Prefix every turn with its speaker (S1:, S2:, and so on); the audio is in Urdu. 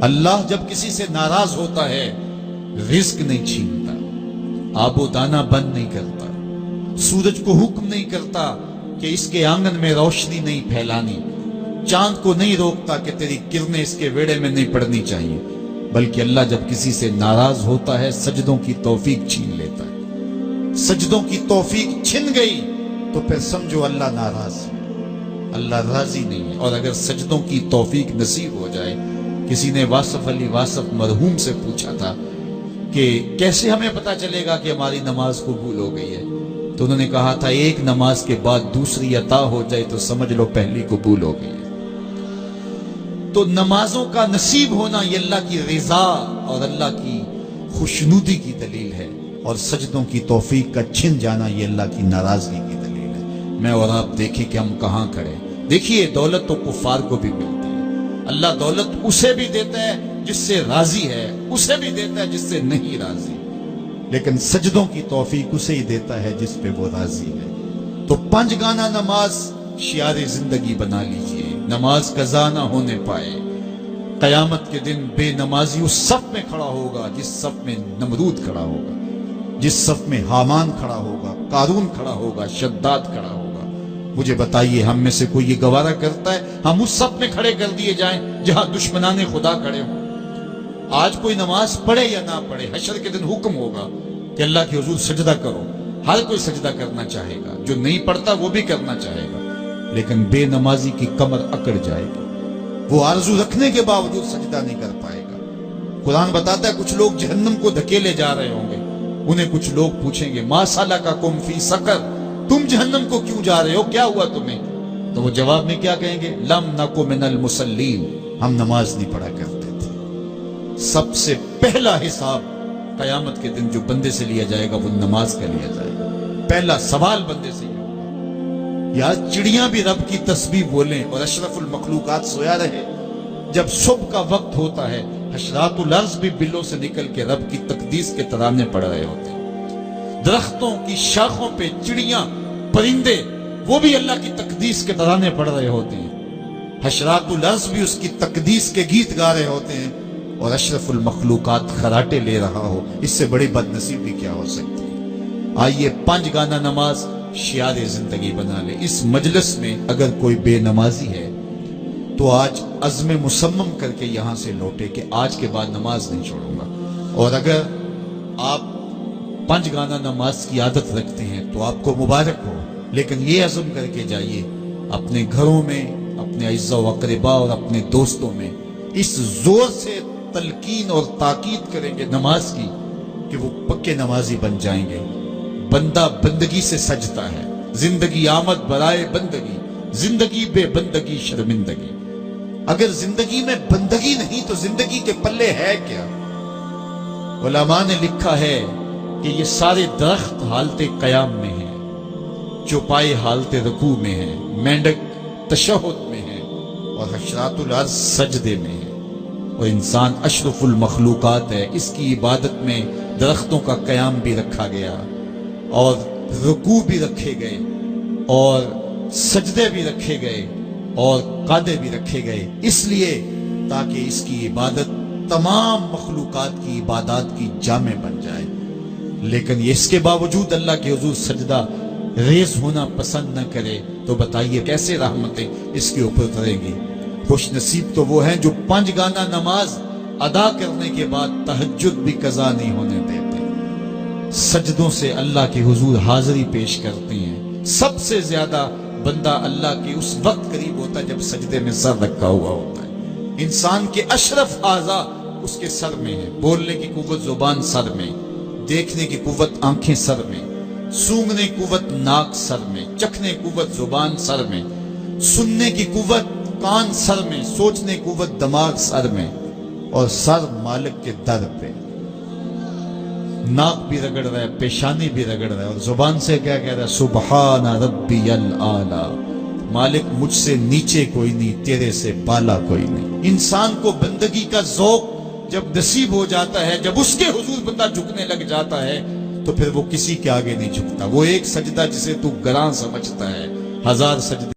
S1: اللہ جب کسی سے ناراض ہوتا ہے رزق نہیں چھینتا، آب و دانہ بند نہیں کرتا، سورج کو حکم نہیں کرتا کہ اس کے آنگن میں روشنی نہیں پھیلانی، چاند کو نہیں روکتا کہ تیری کرنیں اس کے ویڑے میں نہیں پڑنی چاہیے، بلکہ اللہ جب کسی سے ناراض ہوتا ہے سجدوں کی توفیق چھین لیتا ہے۔ سجدوں کی توفیق چھن گئی تو پھر سمجھو اللہ ناراض ہے، اللہ راضی نہیں ہے۔ اور اگر سجدوں کی توفیق نصیب ہو جائے، کسی نے واصف علی واصف مرحوم سے پوچھا تھا کہ کیسے ہمیں پتا چلے گا کہ ہماری نماز قبول ہو گئی ہے، تو انہوں نے کہا تھا ایک نماز کے بعد دوسری عطا ہو جائے تو سمجھ لو پہلی قبول ہو گئی ہے۔ تو نمازوں کا نصیب ہونا یہ اللہ کی رضا اور اللہ کی خوشنودی کی دلیل ہے، اور سجدوں کی توفیق کا چھن جانا یہ اللہ کی ناراضگی کی دلیل ہے۔ میں اور آپ دیکھیں کہ ہم کہاں کھڑے۔ دیکھیے دولت تو کفار کو بھی ملتی ہے، اللہ دولت اسے بھی دیتا ہے جس سے راضی ہے، اسے بھی دیتا ہے جس سے نہیں راضی، لیکن سجدوں کی توفیق اسے ہی دیتا ہے جس پہ وہ راضی ہے۔ تو 5 گانا نماز شعار زندگی بنا لیجئے، نماز قضا نہ ہونے پائے۔ قیامت کے دن بے نمازی اس صف میں کھڑا ہوگا جس صف میں نمرود کھڑا ہوگا، جس صف میں حامان کھڑا ہوگا، قارون کھڑا ہوگا، شداد کھڑا ہوگا۔ مجھے بتائیے ہم میں سے کوئی یہ گوارہ کرتا ہے ہم اس صف میں کھڑے کر دیے جائیں جہاں دشمنان خدا کھڑے ہوں؟ آج کوئی نماز پڑھے یا نہ پڑھے، حشر کے دن حکم ہوگا کہ اللہ کے حضور سجدہ کرو۔ ہر کوئی سجدہ کرنا چاہے گا، جو نہیں پڑھتا وہ بھی کرنا چاہے گا، لیکن بے نمازی کی کمر اکڑ جائے گی، وہ آرزو رکھنے کے باوجود سجدہ نہیں کر پائے گا۔ قرآن بتاتا ہے کچھ لوگ جہنم کو دھکیلے جا رہے ہوں گے، انہیں کچھ لوگ پوچھیں گے ما سلککم فی سقر، تم جہنم کو کیوں جا رہے ہو، کیا ہوا تمہیں؟ تو وہ جواب میں کیا کہیں گے؟ لم نک من المصلین، ہم نماز نہیں پڑھا کرتے تھے۔ سب سے پہلا حساب قیامت کے دن جو بندے سے لیا جائے گا وہ نماز کا لیا جائے گا۔ پہلا سوال بندے سے یہ ہوگا۔ یا چڑیاں بھی رب کی تسبیح بولیں اور اشرف المخلوقات سویا رہے، جب صبح کا وقت ہوتا ہے حشرات الارض بھی بلوں سے نکل کے رب کی تقدیس کے ترانے پڑھ رہے ہوتے ہیں۔ درختوں کی شاخوں پہ چڑیاں پرندے وہ بھی اللہ کی تقدیس کے ترانے پڑھ رہے ہوتے ہیں، حشرات الارض بھی اس کی تقدیس کے گیت گا رہے ہوتے ہیں، اور اشرف المخلوقات خراٹے لے رہا ہو، اس سے بڑی بد نصیبی کیا ہو سکتی ہے؟ آئیے 5 گانا نماز شعار زندگی بنا لے۔ اس مجلس میں اگر کوئی بے نمازی ہے تو آج عزم مصمم کر کے یہاں سے لوٹے کہ آج کے بعد نماز نہیں چھوڑوں گا۔ اور اگر آپ 5 گانا نماز کی عادت رکھتے ہیں تو آپ کو مبارک ہو، لیکن یہ عزم کر کے جائیے اپنے گھروں میں، اپنے اعزاء و اقرباء اور اپنے دوستوں میں اس زور سے تلقین اور تاکید کریں گے نماز کی کہ وہ پکے نمازی بن جائیں گے۔ بندہ بندگی سے سجتا ہے، زندگی آمد برائے بندگی، زندگی بے بندگی شرمندگی۔ اگر زندگی میں بندگی نہیں تو زندگی کے پلے ہے کیا؟ علماء نے لکھا ہے کہ یہ سارے درخت حالت قیام میں ہیں، چوپائے حالت رکوع میں ہیں، مینڈک تشہد میں ہے، اور حشرات الارض سجدے میں ہے، اور انسان اشرف المخلوقات ہے۔ اس کی عبادت میں درختوں کا قیام بھی رکھا گیا، اور رکوع بھی رکھے گئے، اور سجدے بھی رکھے گئے، اور قعدے بھی رکھے گئے، اس لیے تاکہ اس کی عبادت تمام مخلوقات کی عبادات کی جامع بن جائے۔ لیکن اس کے باوجود اللہ کے حضور سجدہ ریز ہونا پسند نہ کرے تو بتائیے کیسے رحمتیں اس کے اوپر اتریں گی؟ خوش نصیب تو وہ ہیں جو 5 گانا نماز ادا کرنے کے بعد تہجد بھی قضا نہیں ہونے دیتے، سجدوں سے اللہ کے حضور حاضری پیش کرتے ہیں۔ سب سے زیادہ بندہ اللہ کے اس وقت قریب ہوتا ہے جب سجدے میں سر رکھا ہوا ہوتا ہے۔ انسان کے اشرف اعضاء اس کے سر میں ہے، بولنے کی قوت زبان سر میں، دیکھنے کی قوت آنکھیں سر میں، سونگنے کی قوت ناک سر میں، چکھنے کی قوت زبان سر میں، سننے کی قوت کان سر میں، سوچنے کی قوت دماغ سر میں، اور سر مالک کے در پہ۔ ناک بھی رگڑ رہا ہے، پیشانی بھی رگڑ رہا ہے، اور زبان سے کیا کہہ رہا ہے؟ سبحان ربی الاعلی، مالک مجھ سے نیچے کوئی نہیں، تیرے سے بالا کوئی نہیں۔ انسان کو بندگی کا ذوق جب نصیب ہو جاتا ہے، جب اس کے حضور بندہ جھکنے لگ جاتا ہے تو پھر وہ کسی کے آگے نہیں جھکتا۔ وہ ایک سجدہ جسے تو گراں سمجھتا ہے، 1000 سجدے